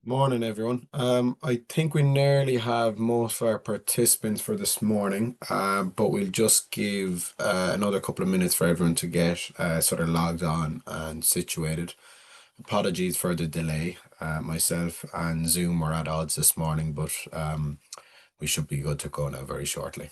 Morning, everyone. I think we nearly have most of our participants for this morning, but we'll just give another couple of minutes for everyone to get sort of logged on and situated. Apologies for the delay. Myself and Zoom were at odds this morning, but we should be good to go now very shortly.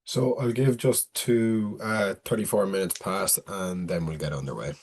So I'll give just to 34 minutes past and then we'll get underway.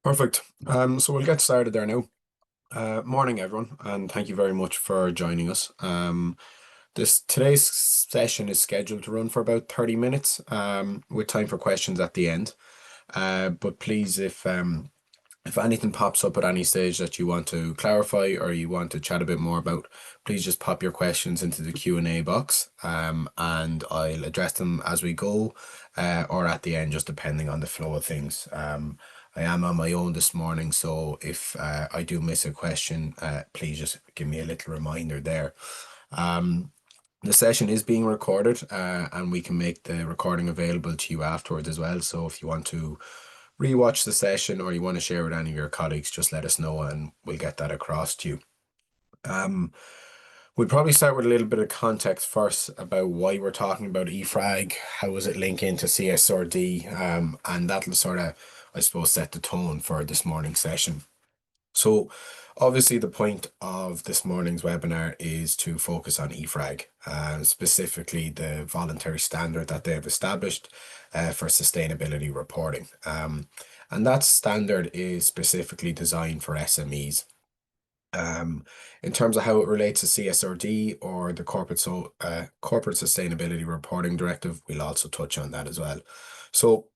Perfect. So we'll get started there now. Morning, everyone, and thank you very much for joining us. This today's session is scheduled to run for about 30 minutes, with time for questions at the end. But please, if anything pops up at any stage that you want to clarify or you want to chat a bit more about, please just pop your questions into the Q&A box, and I'll address them as we go, or at the end, just depending on the flow of things. I am on my own this morning, so if I do miss a question, please just give me a little reminder there. The session is being recorded, and we can make the recording available to you afterwards as well. So if you want to rewatch the session or you want to share with any of your colleagues, just let us know and we'll get that across to you. We'll probably start with a little bit of context first about why we're talking about EFRAG, how does it link into CSRD, and that'll sort of, I suppose, set the tone for this morning's session. So obviously the point of this morning's webinar is to focus on EFRAG, specifically the voluntary standard that they've established for sustainability reporting. And that standard is specifically designed for SMEs. In terms of how it relates to CSRD or the Corporate Sustainability Reporting Directive, we'll also touch on that as well. So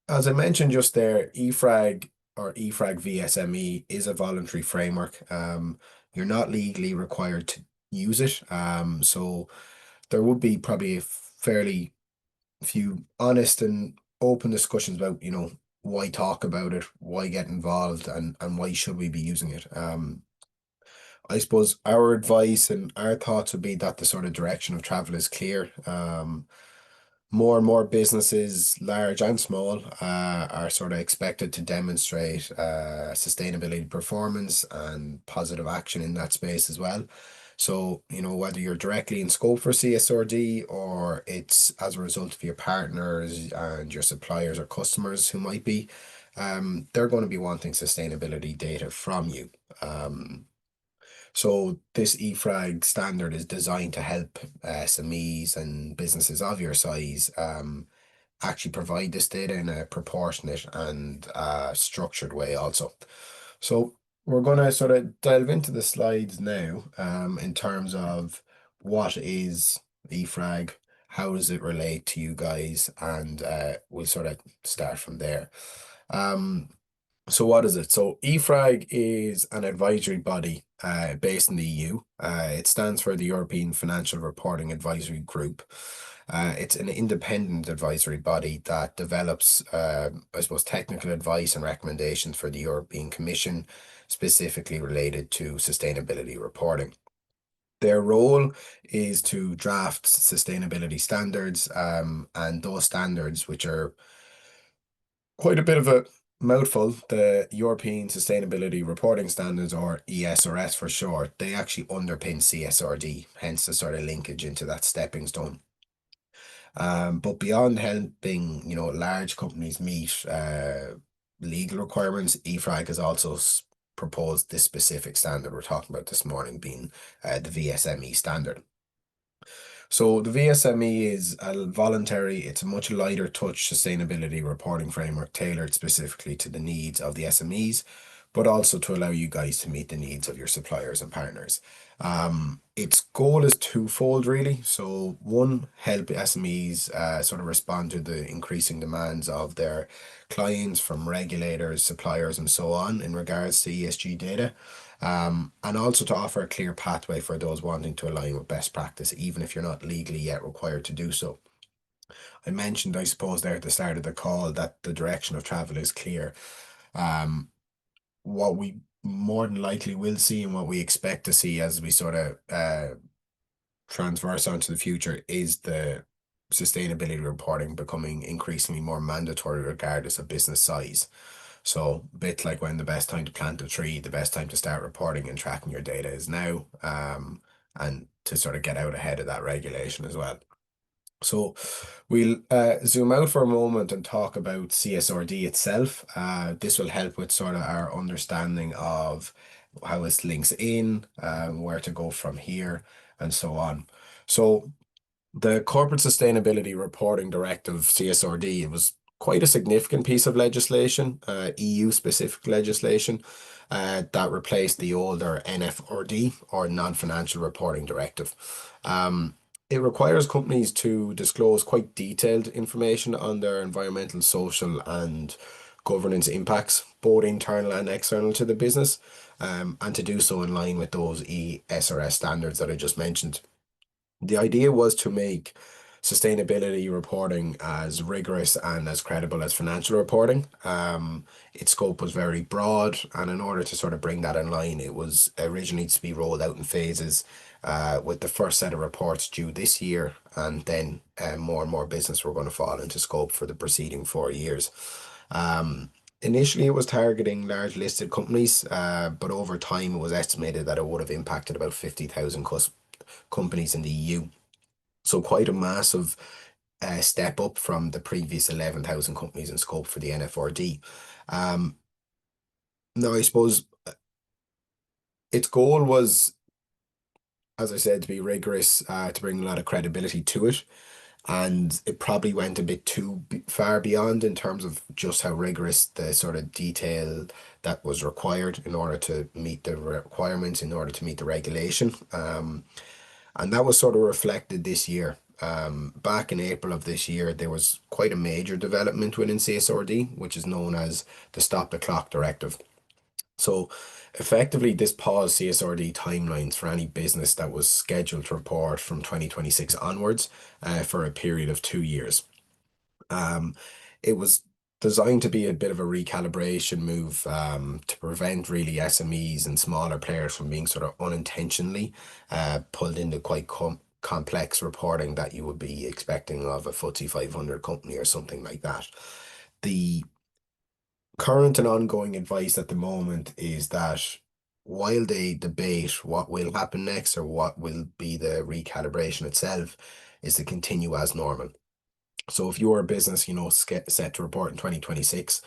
as I mentioned just there, EFRAG or EFRAG VSME is a voluntary framework. You're not legally required to use it. So there would be probably a fairly few honest and open discussions about, why talk about it, why get involved, and why should we be using it. I suppose our advice and our thoughts would be that the sort of direction of travel is clear. More and more businesses, large and small, are sort of expected to demonstrate sustainability performance and positive action in that space as well. So, whether you're directly in scope for CSRD or it's as a result of your partners and your suppliers or customers who might be, they're going to be wanting sustainability data from you. So this EFRAG standard is designed to help SMEs and businesses of your size actually provide this data in a proportionate and structured way also. So we're going to sort of delve into the slides now, in terms of what is EFRAG, how does it relate to you guys, and we'll sort of start from there. So what is it? So EFRAG is an advisory body based in the EU. It stands for the European Financial Reporting Advisory Group. It's an independent advisory body that develops, I suppose, technical advice and recommendations for the European Commission, specifically related to sustainability reporting. Their role is to draft sustainability standards, and those standards, which are quite a bit of a mouthful, the European Sustainability Reporting Standards, or ESRS for short, they actually underpin CSRD, hence the sort of linkage into that stepping stone. But beyond helping, large companies meet legal requirements, EFRAG has also proposed this specific standard we're talking about this morning, being the VSME standard. So the VSME is a voluntary, it's a much lighter touch sustainability reporting framework tailored specifically to the needs of the SMEs, but also to allow you guys to meet the needs of your suppliers and partners. Its goal is twofold, really. So one, help SMEs sort of respond to the increasing demands of their clients from regulators, suppliers, and so on in regards to ESG data. And also to offer a clear pathway for those wanting to align with best practice, even if you're not legally yet required to do so. I mentioned, I suppose, there at the start of the call that the direction of travel is clear. Um, what we more than likely will see and what we expect to see as we sort of transverse onto the future is the sustainability reporting becoming increasingly more mandatory regardless of business size. So, a bit like when the best time to plant a tree, the best time to start reporting and tracking your data is now, and to sort of get out ahead of that regulation as well. So, we'll zoom out for a moment and talk about CSRD itself. This will help with sort of our understanding of how it links in, where to go from here, and so on. So, the Corporate Sustainability Reporting Directive, CSRD, it was quite a significant piece of legislation, EU specific legislation, that replaced the older NFRD, or Non-Financial Reporting Directive. It requires companies to disclose quite detailed information on their environmental, social, and governance impacts, both internal and external to the business, and to do so in line with those ESRS standards that I just mentioned. The idea was to make sustainability reporting as rigorous and as credible as financial reporting. Its scope was very broad, and in order to sort of bring that in line, it was originally to be rolled out in phases, with the first set of reports due this year, and then more and more business were going to fall into scope for the preceding 4 years. Initially, it was targeting large listed companies, but over time, it was estimated that it would have impacted about 50,000 companies in the EU. So quite a massive step up from the previous 11,000 companies in scope for the NFRD. Um, Now, I suppose its goal was, as I said, to be rigorous, to bring a lot of credibility to it. And it probably went a bit too far beyond in terms of just how rigorous the sort of detail that was required in order to meet the requirements, in order to meet the regulation. And that was sort of reflected this year. Back in April of this year, there was quite a major development within CSRD, which is known as the Stop the Clock Directive. So, effectively, this paused CSRD timelines for any business that was scheduled to report from 2026 onwards, for a period of 2 years. Um, it was designed to be a bit of a recalibration move, to prevent really SMEs and smaller players from being sort of unintentionally pulled into quite complex reporting that you would be expecting of a FTSE 500 company or something like that. The current and ongoing advice at the moment is that while they debate what will happen next or what will be the recalibration itself, is to continue as normal. So if you're a business, set to report in 2026,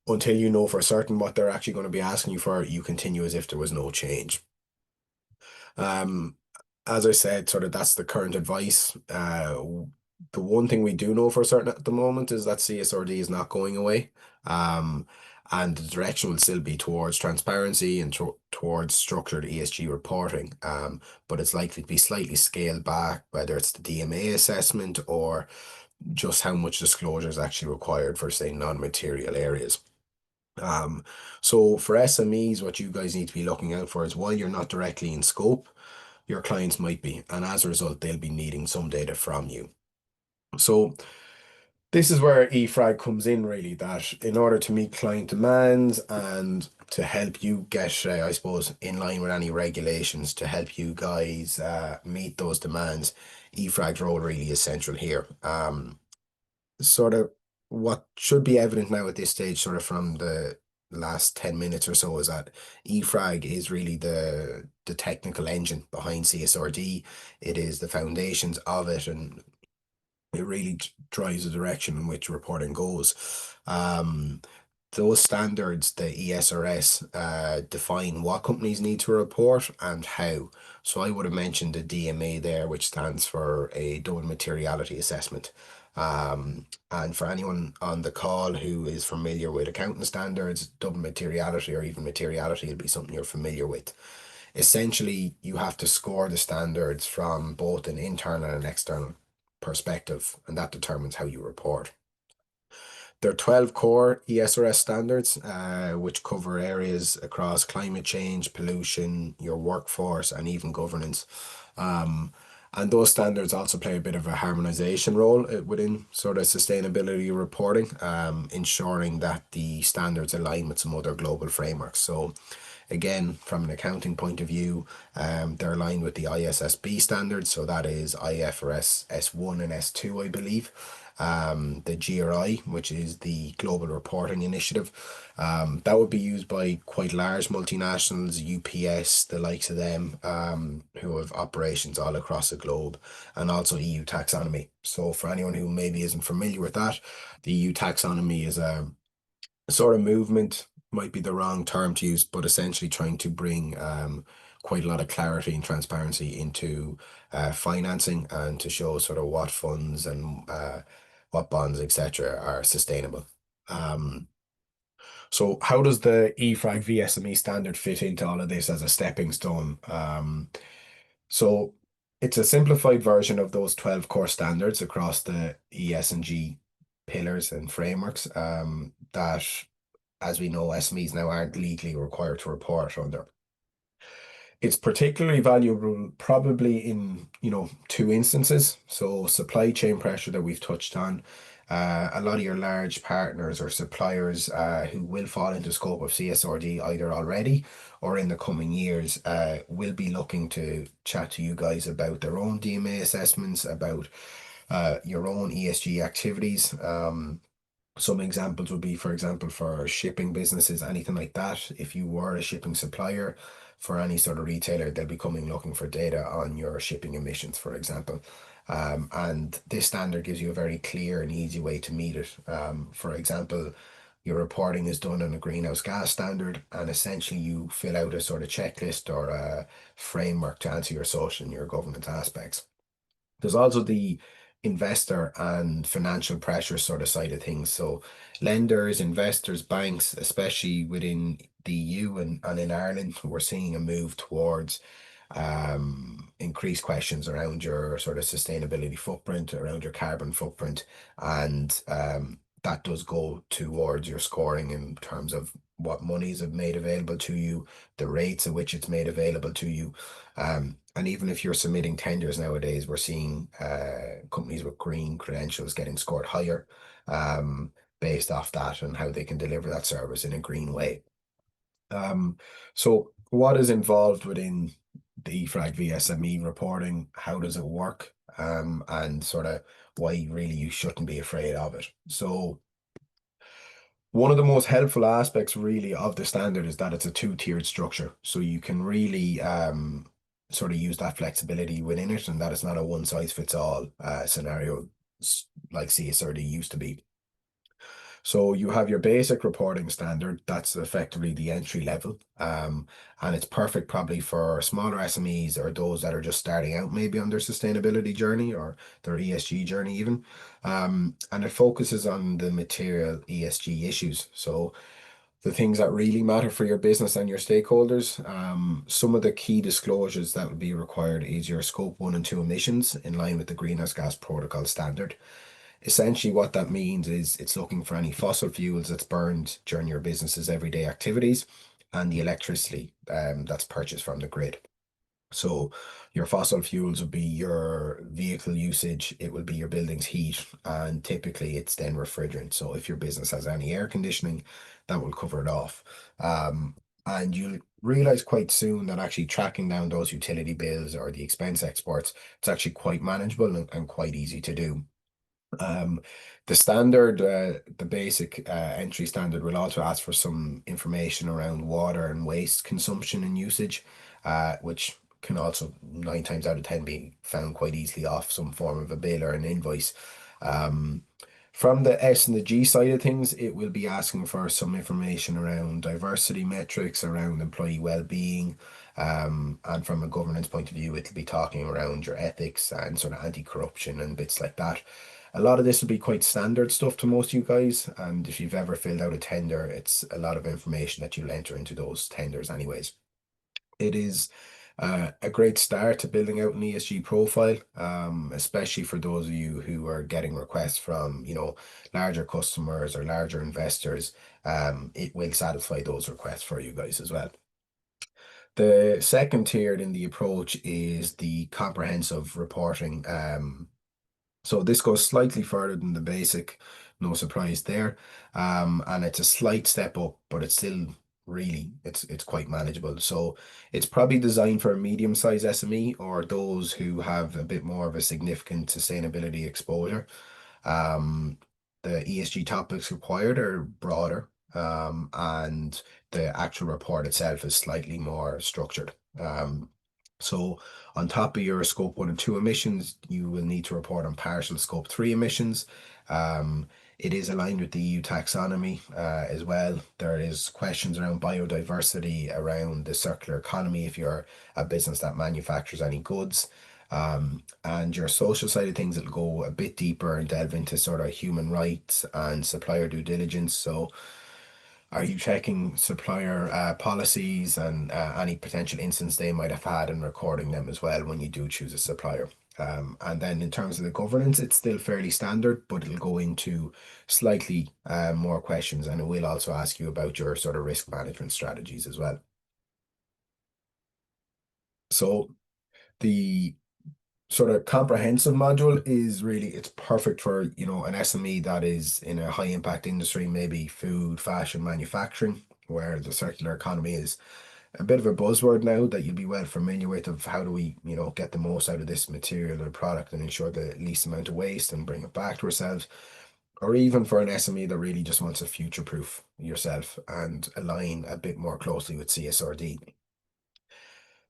until you know for certain what they're actually going to be asking you for, you continue as if there was no change. Um, as I said, sort of that's the current advice. The one thing we do know for certain at the moment is that CSRD is not going away. Um, and the direction will still be towards transparency and towards structured ESG reporting. But it's likely to be slightly scaled back, whether it's the DMA assessment or just how much disclosure is actually required for, say, non-material areas. Um, so for SMEs, what you guys need to be looking out for is, while you're not directly in scope, your clients might be, and as a result, they'll be needing some data from you. So This is where EFRAG comes in, really, that in order to meet client demands and to help you get, I suppose, in line with any regulations, to help you guys meet those demands, EFRAG's role really is central here. Sort of what should be evident now at this stage, sort of from the last 10 minutes or so, is that EFRAG is really the technical engine behind CSRD. It is the foundations of it, and it really drives the direction in which reporting goes. Um, those standards, the ESRS, define what companies need to report and how. So I would have mentioned the DMA there, which stands for a double materiality assessment. And for anyone on the call who is familiar with accounting standards, double materiality or even materiality will be something you're familiar with. Essentially, you have to score the standards from both an internal and external perspective, and that determines how you report. There are 12 core ESRS standards, which cover areas across climate change, pollution, your workforce, and even governance. Um, and those standards also play a bit of a harmonization role within sort of sustainability reporting, ensuring that the standards align with some other global frameworks. So, again, from an accounting point of view, they're aligned with the ISSB standards. So that is IFRS S1 and S2, I believe. The GRI, which is the Global Reporting Initiative. That would be used by quite large multinationals, UPS, the likes of them, who have operations all across the globe, and also EU taxonomy. So for anyone who maybe isn't familiar with that, the EU taxonomy is a sort of movement, might be the wrong term to use, but essentially trying to bring quite a lot of clarity and transparency into financing, and to show sort of what funds and what bonds, etc., are sustainable. Um, so how does the EFRAG VSME standard fit into all of this as a stepping stone? So it's a simplified version of those 12 core standards across the ES and G pillars and frameworks, that, as we know, SMEs now aren't legally required to report under. It's particularly valuable probably in, two instances. So supply chain pressure that we've touched on. A lot of your large partners or suppliers who will fall into scope of CSRD either already or in the coming years will be looking to chat to you guys about their own DMA assessments, about your own ESG activities. Some examples would be, for example, for shipping businesses, anything like that. If you were a shipping supplier for any sort of retailer, they'll be coming looking for data on your shipping emissions, for example. And this standard gives you a very clear and easy way to meet it. For example, your reporting is done on a greenhouse gas standard, and essentially you fill out a sort of checklist or a framework to answer your social and your governance aspects. There's also the investor and financial pressure sort of side of things. So lenders, investors, banks, especially within the EU and in Ireland, we're seeing a move towards increased questions around your sort of sustainability footprint, around your carbon footprint, and that does go towards your scoring in terms of what monies have made available to you, the rates at which it's made available to you. And even if you're submitting tenders nowadays, we're seeing companies with green credentials getting scored higher, based off that and how they can deliver that service in a green way. So what is involved within the EFRAG VSME reporting? How does it work? And sort of why really you shouldn't be afraid of it. So one of the most helpful aspects really of the standard is that it's a two-tiered structure. So you can really sort of use that flexibility within it, and that it's not a one-size-fits-all scenario like CSRD used to be. So you have your basic reporting standard, that's effectively the entry level. And it's perfect probably for smaller SMEs or those that are just starting out maybe on their sustainability journey or their ESG journey even. And it focuses on the material ESG issues. So the things that really matter for your business and your stakeholders. Some of the key disclosures that would be required is your scope 1 and 2 emissions in line with the Greenhouse Gas Protocol standard. Essentially, what that means is it's looking for any fossil fuels that's burned during your business's everyday activities and the electricity that's purchased from the grid. So your fossil fuels would be your vehicle usage, it will be your building's heat, and typically it's then refrigerant. So if your business has any air conditioning, that will cover it off. And you'll realize quite soon that actually tracking down those utility bills or the expense exports, it's actually quite manageable and quite easy to do. Um, the standard, the basic entry standard will also ask for some information around water and waste consumption and usage, which can also 9 times out of 10 be found quite easily off some form of a bill or an invoice. Um, from the S and the G side of things, it will be asking for some information around diversity metrics, around employee well-being, and from a governance point of view, it'll be talking around your ethics and sort of anti-corruption and bits like that. A lot of this will be quite standard stuff to most of you guys, and if you've ever filled out a tender, it's a lot of information that you'll enter into those tenders anyways. It is a great start to building out an ESG profile, especially for those of you who are getting requests from, larger customers or larger investors. It will satisfy those requests for you guys as well. The second tiered in the approach is the comprehensive reporting. So this goes slightly further than the basic, no surprise there. And it's a slight step up, but it's still really it's quite manageable. So it's probably designed for a medium-sized SME or those who have a bit more of a significant sustainability exposure. Um, the ESG topics required are broader, and the actual report itself is slightly more structured. So on top of your scope 1 and 2 emissions, you will need to report on partial scope 3 emissions. Um, it is aligned with the EU taxonomy as well. There is questions around biodiversity, around the circular economy if you're a business that manufactures any goods. And your social side of things, it'll go a bit deeper and delve into sort of human rights and supplier due diligence. So are you checking supplier policies and any potential incidents they might have had and recording them as well when you do choose a supplier? And then in terms of the governance, it's still fairly standard, but it'll go into slightly more questions, and it will also ask you about your sort of risk management strategies as well. So the sort of comprehensive module is really it's perfect for an SME that is in a high impact industry, maybe food, fashion, manufacturing, where the circular economy is a bit of a buzzword now that you'll be well familiar with of how do we get the most out of this material or product and ensure the least amount of waste and bring it back to ourselves, or even for an SME that really just wants to future proof yourself and align a bit more closely with CSRD.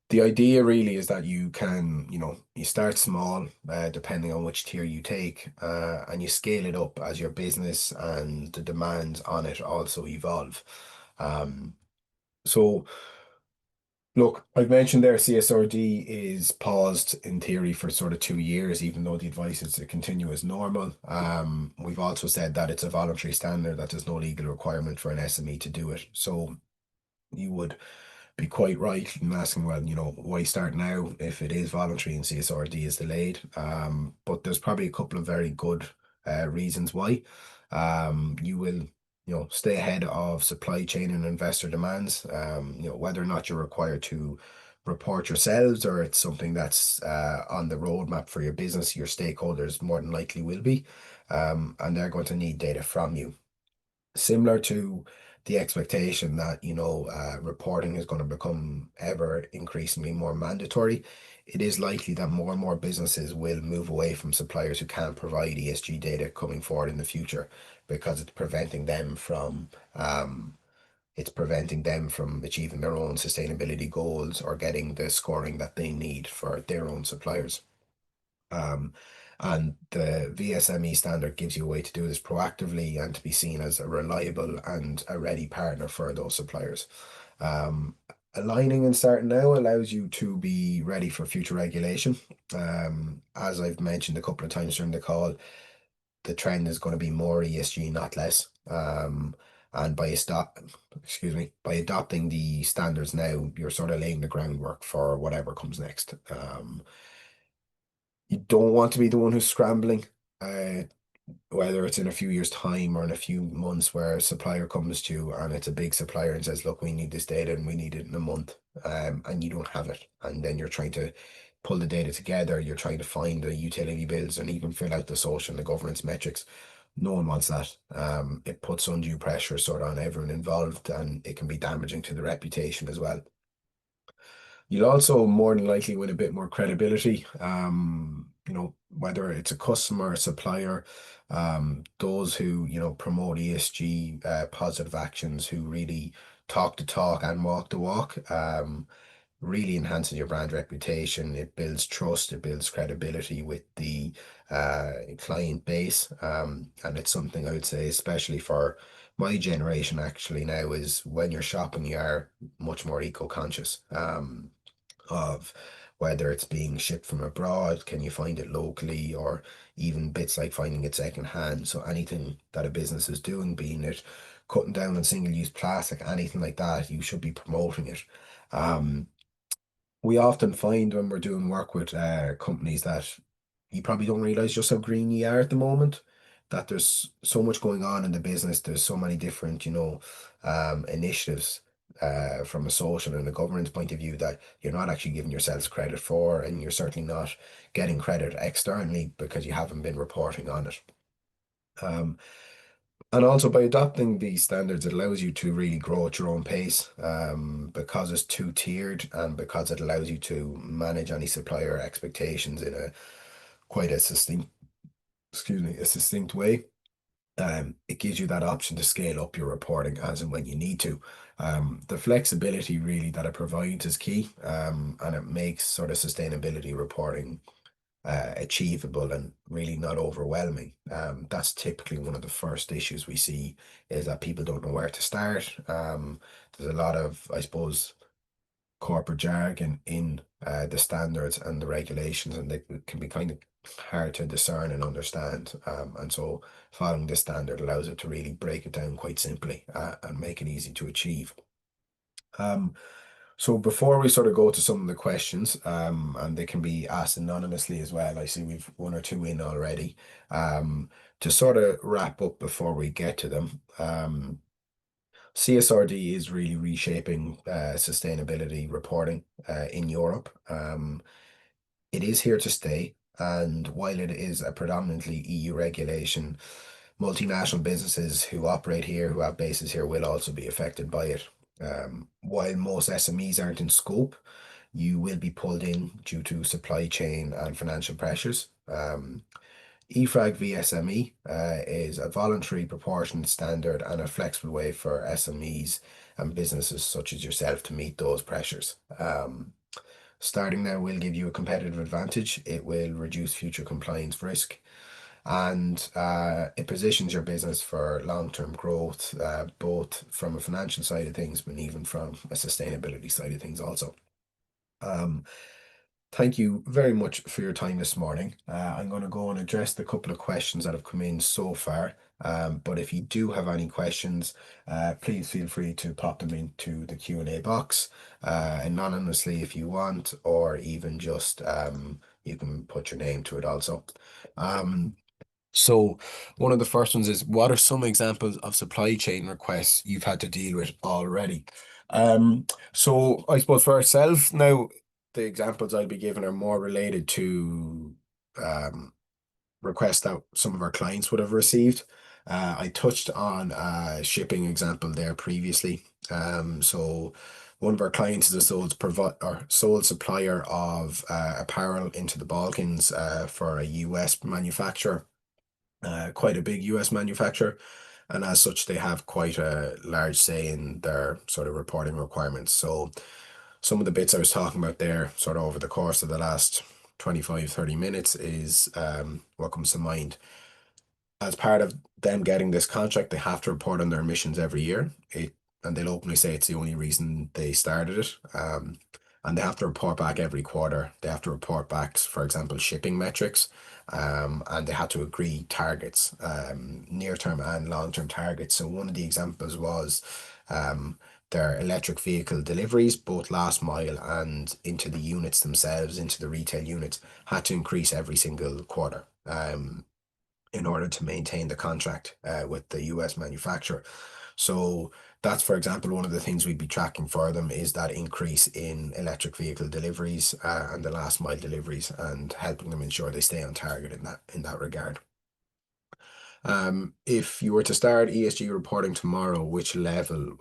The idea really is that you can, you start small, depending on which tier you take, and you scale it up as your business and the demands on it also evolve. Um, so, look, I've mentioned there CSRD is paused in theory for sort of 2 years, even though the advice is to continue as normal. We've also said that it's a voluntary standard, that there's no legal requirement for an SME to do it. So you would be quite right in asking, well, why start now if it is voluntary and CSRD is delayed? But there's probably a couple of very good reasons why. You will, stay ahead of supply chain and investor demands. Whether or not you're required to report yourselves or it's something that's on the roadmap for your business, your stakeholders more than likely will be, and they're going to need data from you, similar to the expectation that reporting is going to become ever increasingly more mandatory. It is likely that more and more businesses will move away from suppliers who can't provide ESG data coming forward in the future, because it's preventing them from achieving their own sustainability goals or getting the scoring that they need for their own suppliers. Um, and the VSME standard gives you a way to do this proactively and to be seen as a reliable and a ready partner for those suppliers. Um, Aligning and starting now allows you to be ready for future regulation. As I've mentioned a couple of times during the call, the trend is going to be more ESG, not less. And by adopting the standards now, you're sort of laying the groundwork for whatever comes next. You don't want to be the one who's scrambling. Uh, whether it's in a few years' time or in a few months, where a supplier comes to you and it's a big supplier and says, look, we need this data and we need it in a month, and you don't have it. And then you're trying to pull the data together, you're trying to find the utility bills and even fill out the social and the governance metrics. No one wants that. It puts undue pressure sort of on everyone involved, and it can be damaging to the reputation as well. You'll also more than likely win a bit more credibility. Whether it's a customer, supplier, those who, promote ESG, positive actions, who really talk the talk and walk the walk, really enhances your brand reputation. It builds trust, it builds credibility with the client base. And it's something I would say, especially for my generation, actually, now, is when you're shopping, you are much more eco-conscious. Of whether it's being shipped from abroad, can you find it locally, or even bits like finding it secondhand. So anything that a business is doing, being it cutting down on single-use plastic, anything like that, you should be promoting it. Um, we often find when we're doing work with companies that you probably don't realize just how green you are at the moment, that there's so much going on in the business. There's so many different, initiatives from a social and a governance point of view that you're not actually giving yourselves credit for, and you're certainly not getting credit externally because you haven't been reporting on it. Um, and also, by adopting these standards, it allows you to really grow at your own pace, because it's two-tiered, and because it allows you to manage any supplier expectations in a quite a succinct, excuse me, a succinct way. It gives you that option to scale up your reporting as and when you need to. The flexibility really that it provides is key, and it makes sort of sustainability reporting achievable and really not overwhelming. That's typically one of the first issues we see, is that people don't know where to start. There's a lot of, I suppose, corporate jargon in the standards and the regulations, and they can be kind of hard to discern and understand. And so following this standard allows it to really break it down quite simply, and make it easy to achieve. Um, so before we sort of go to some of the questions, and they can be asked anonymously as well. I see we've one or two in already. To sort of wrap up before we get to them, CSRD is really reshaping sustainability reporting in Europe. It is here to stay, and while it is a predominantly EU regulation, multinational businesses who operate here, who have bases here, will also be affected by it. While most SMEs aren't in scope, you will be pulled in due to supply chain and financial pressures. EFRAG VSME is a voluntary proportionate standard and a flexible way for SMEs and businesses such as yourself to meet those pressures. Starting now will give you a competitive advantage. It will reduce future compliance risk, and it positions your business for long-term growth, both from a financial side of things, but even from a sustainability side of things also. Um, Thank you very much for your time this morning. I'm going to go and address the couple of questions that have come in so far. But if you do have any questions, please feel free to pop them into the Q&A box, anonymously if you want, or even just you can put your name to it also. Um, so one of the first ones is, what are some examples of supply chain requests you've had to deal with already? So I suppose for ourselves now, the examples I'll be giving are more related to um, requests that some of our clients would have received. I touched on a shipping example there previously. So one of our clients is a sole supplier of apparel into the Balkans for a US manufacturer, quite a big US manufacturer. And as such, they have quite a large say in their sort of reporting requirements. So some of the bits I was talking about there, sort of over the course of the last 25, 30 minutes, is what comes to mind. As part of them getting this contract, they have to report on their emissions every year. And they'll openly say it's the only reason they started it. And they have to report back every quarter. They have to report back, for example, shipping metrics. And they had to agree targets, near-term and long-term targets. So one of the examples was their electric vehicle deliveries, both last mile and into the units themselves, into the retail units, had to increase every single quarter. in order to maintain the contract with the US manufacturer. So that's, for example, one of the things we'd be tracking for them is that increase in electric vehicle deliveries and the last mile deliveries, and helping them ensure they stay on target in that regard. If you were to start ESG reporting tomorrow, which level,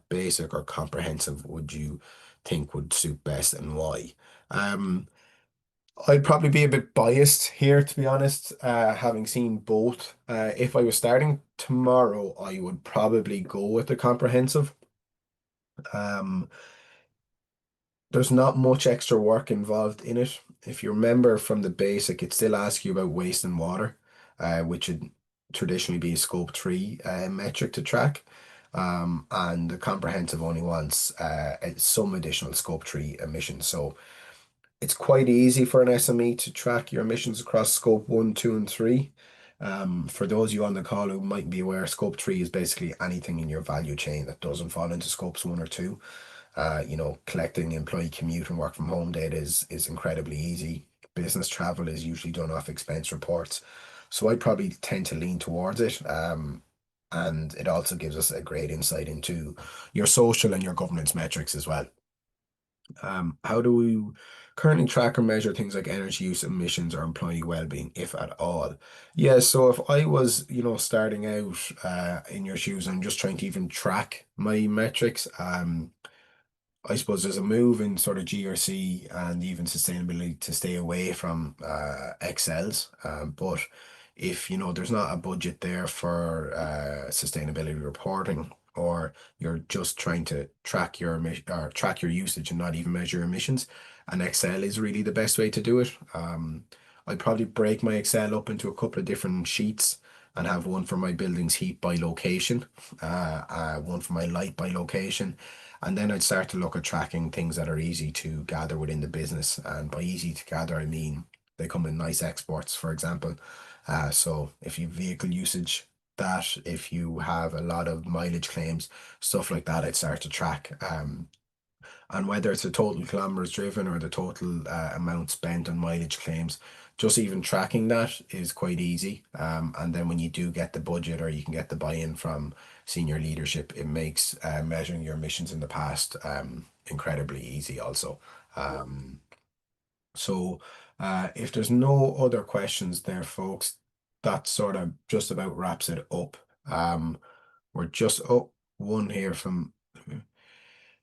basic or comprehensive, would you think would suit best and why? Um, I'd probably be a bit biased here, to be honest, having seen both. If I was starting tomorrow, I would probably go with the comprehensive. Um, there's not much extra work involved in it. If you remember from the basic, it still asks you about waste and water, which would traditionally be a scope 3 metric to track. And the comprehensive only wants some additional scope 3 emissions. So it's quite easy for an SME to track your emissions across scope 1, 2, and 3. For those of you on the call who might be aware, scope 3 is basically anything in your value chain that doesn't fall into scopes 1 or 2. Collecting employee commute and work from home data is incredibly easy. Business travel is usually done off expense reports. So I probably tend to lean towards it. And it also gives us a great insight into your social and your governance metrics as well. How do we currently track or measure things like energy use, emissions, or employee well-being, if at all? Yeah, so if I was, starting out in your shoes and just trying to even track my metrics, I suppose there's a move in sort of GRC and even sustainability to stay away from Excels. But if there's not a budget there for sustainability reporting, or you're just trying to track your emission or track your usage and not even measure emissions, and Excel is really the best way to do it. I'd probably break my Excel up into a couple of different sheets and have one for my building's heat by location, one for my light by location, and then I'd start to look at tracking things that are easy to gather within the business. And by easy to gather, I mean they come in nice exports, for example. So if you vehicle usage, that if you have a lot of mileage claims, stuff like that, I'd start to track. And whether it's the total kilometers driven or the total amount spent on mileage claims, just even tracking that is quite easy. And then when you do get the budget or you can get the buy-in from senior leadership, it makes measuring your emissions in the past incredibly easy also. Um, so if there's no other questions there, folks, that sort of just about wraps it up. We're just, oh, one here from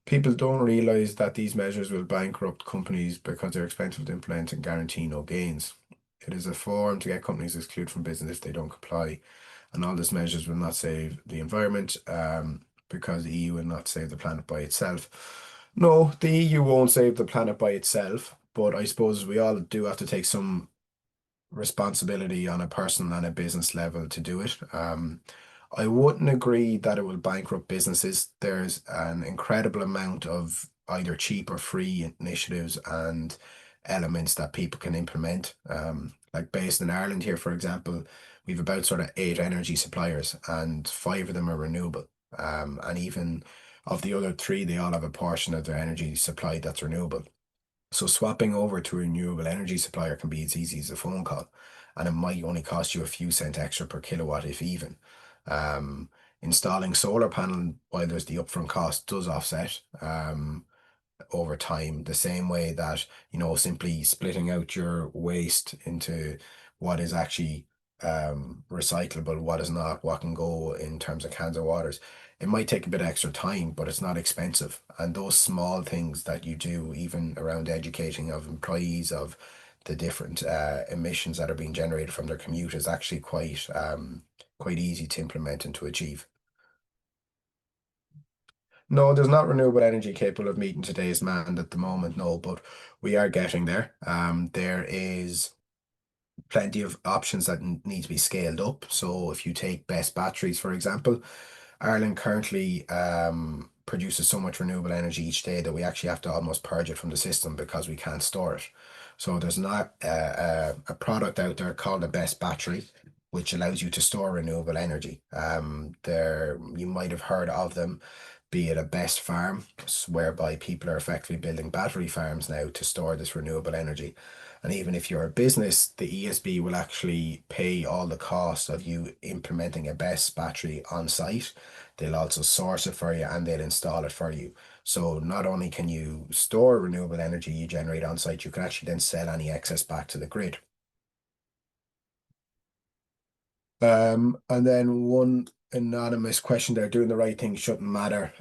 people don't realize that these measures will bankrupt companies because they're expensive to implement and guarantee no gains. It is a form to get companies excluded from business if they don't comply. And all these measures will not save the environment because the EU will not save the planet by itself. No, the EU won't save the planet by itself, but I suppose we all do have to take some responsibility on a personal and a business level to do it. I wouldn't agree that it will bankrupt businesses. There's an incredible amount of either cheap or free initiatives and elements that people can implement. Like based in Ireland here, for example, we've about sort of 8 energy suppliers and 5 of them are renewable. And even of the other 3, they all have a portion of their energy supply that's renewable. So swapping over to a renewable energy supplier can be as easy as a phone call, and it might only cost you a few cent extra per kilowatt, if even. Installing solar panel, while there's the upfront cost, does offset over time, the same way that, simply splitting out your waste into what is actually recyclable, what is not, what can go in terms of cans of waters. It might take a bit of extra time, but it's not expensive. And those small things that you do, even around educating of employees of the different emissions that are being generated from their commute, is actually quite easy to implement and to achieve. No, there's not renewable energy capable of meeting today's demand at the moment, no, but we are getting there. There is plenty of options that need to be scaled up. So if you take best batteries, for example, Ireland currently produces so much renewable energy each day that we actually have to almost purge it from the system because we can't store it. So there's not a product out there called a best battery, which allows you to store renewable energy. There you might have heard of them, be it a best farm, whereby people are effectively building battery farms now to store this renewable energy. And even if you're a business, the ESB will actually pay all the cost of you implementing a BESS battery on site. They'll also source it for you and they'll install it for you. So not only can you store renewable energy you generate on site, you can actually then sell any excess back to the grid. And then one anonymous question there, doing the right thing shouldn't matter.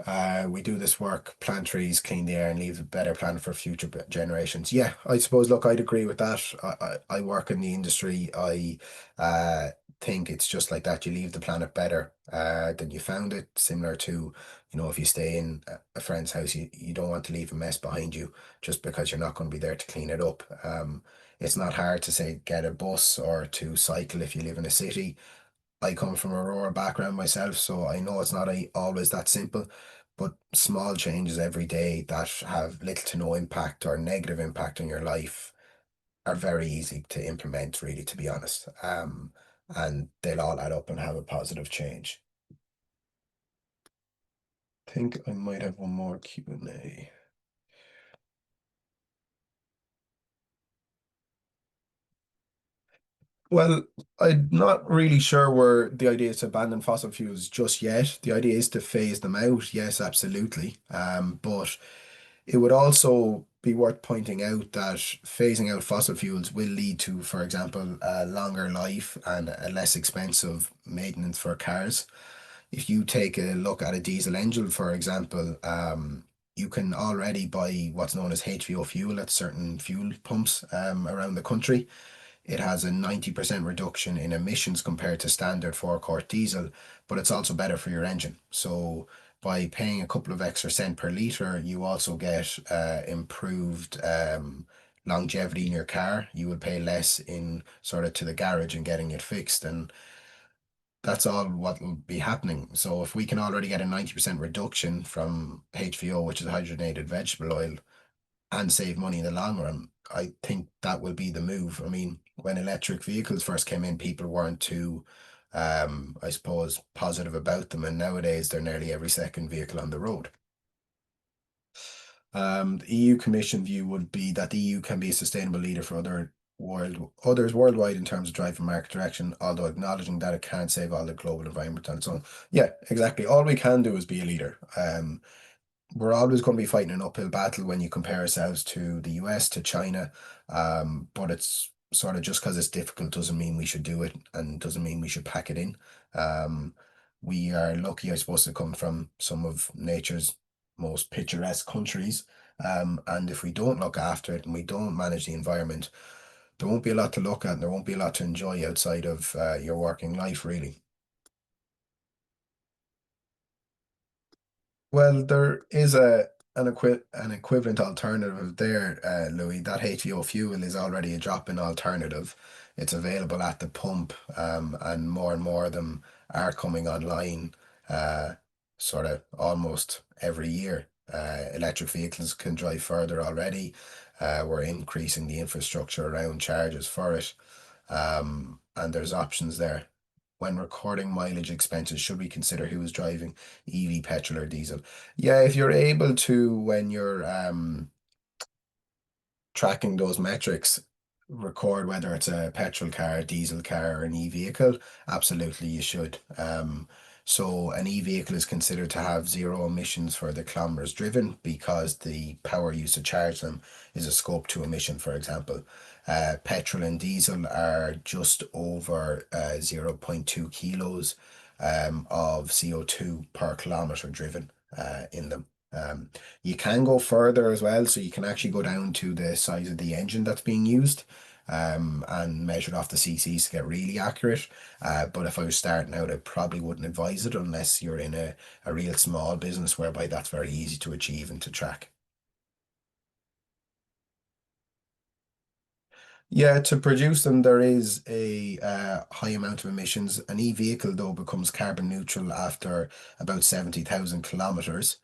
We do this work, plant trees, clean the air, and leave a better planet for future generations. Yeah, I suppose, look, I'd agree with that. I work in the industry. I think it's just like that. You leave the planet better than you found it. Similar to, if you stay in a friend's house, you don't want to leave a mess behind you just because you're not going to be there to clean it up. It's not hard to say get a bus or to cycle if you live in a city. I come from a rural background myself, so I know it's not always that simple, but small changes every day that have little to no impact or negative impact on your life are very easy to implement, really, to be honest. And they'll all add up and have a positive change. I think I might have one more Q&A. Well, I'm not really sure where the idea is to abandon fossil fuels just yet. The idea is to phase them out. Yes, absolutely. But it would also be worth pointing out that phasing out fossil fuels will lead to, for example, a longer life and a less expensive maintenance for cars. If you take a look at a diesel engine, for example, you can already buy what's known as HVO fuel at certain fuel pumps around the country. It has a 90% reduction in emissions compared to standard forecourt diesel, but it's also better for your engine. So by paying a couple of extra cent per litre, you also get improved longevity in your car. You would pay less in sort of to the garage and getting it fixed. And that's all what will be happening. So if we can already get a 90% reduction from HVO, which is hydrogenated vegetable oil, and save money in the long run, I think that will be the move. I mean, when electric vehicles first came in, people weren't too, I suppose, positive about them, and nowadays they're nearly every second vehicle on the road. The EU Commission view would be that the EU can be a sustainable leader for others worldwide in terms of driving market direction, although acknowledging that it can't save all the global environment on its own. Yeah, exactly. All we can do is be a leader. We're always going to be fighting an uphill battle when you compare ourselves to the US, to China. But it's sort of just because it's difficult doesn't mean we should do it and doesn't mean we should pack it in. Um, we are lucky, I suppose, to come from some of nature's most picturesque countries. And if we don't look after it and we don't manage the environment, there won't be a lot to look at and there won't be a lot to enjoy outside of your working life, really. Well, there is an equivalent alternative there, Louis. That HVO fuel is already a drop-in alternative. It's available at the pump, and more of them are coming online, sort of almost every year. Electric vehicles can drive further already. We're increasing the infrastructure around charges for it. And there's options there. When recording mileage expenses, should we consider who is driving EV, petrol, or diesel? Yeah, if you're able to, when you're tracking those metrics, record whether it's a petrol car, diesel car, or an e-vehicle, absolutely you should. So an e-vehicle is considered to have zero emissions for the kilometers driven because the power used to charge them is a scope 2 emission, for example. Petrol and diesel are just over 0.2 kilos of CO2 per kilometer driven in them. You can go further as well, so you can actually go down to the size of the engine that's being used and measure off the CCs to get really accurate. But if I was starting out, I probably wouldn't advise it unless you're in a real small business whereby that's very easy to achieve and to track. Yeah, to produce them, there is a high amount of emissions. An e-vehicle, though, becomes carbon neutral after about 70,000 kilometers,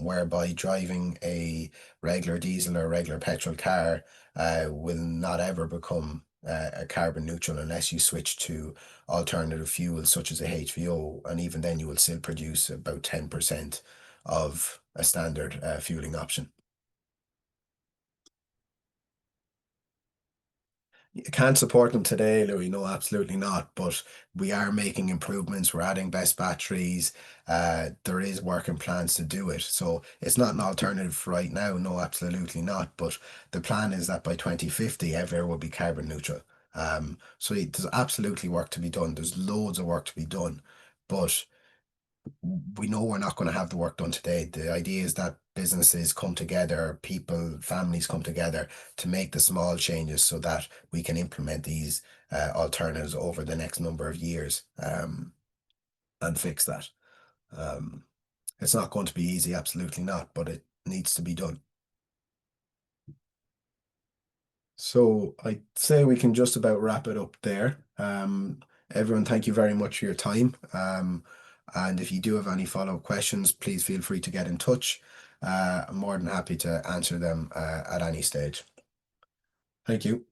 whereby driving a regular diesel or regular petrol car will not ever become a carbon neutral unless you switch to alternative fuels such as a HVO, and even then you will still produce about 10% of a standard fueling option. You can't support them today, Louis. No, absolutely not. But we are making improvements. We're adding best batteries. There is working plans to do it. So it's not an alternative right now. No, absolutely not. But the plan is that by 2050, Evair will be carbon neutral. So there's absolutely work to be done. There's loads of work to be done. But we know we're not going to have the work done today. The idea is that businesses come together, people, families come together to make the small changes so that we can implement these alternatives over the next number of years, and fix that. Um, it's not going to be easy, absolutely not, but it needs to be done. So I'd say we can just about wrap it up there. Everyone, thank you very much for your time. And if you do have any follow-up questions, please feel free to get in touch. I'm more than happy to answer them at any stage. Thank you.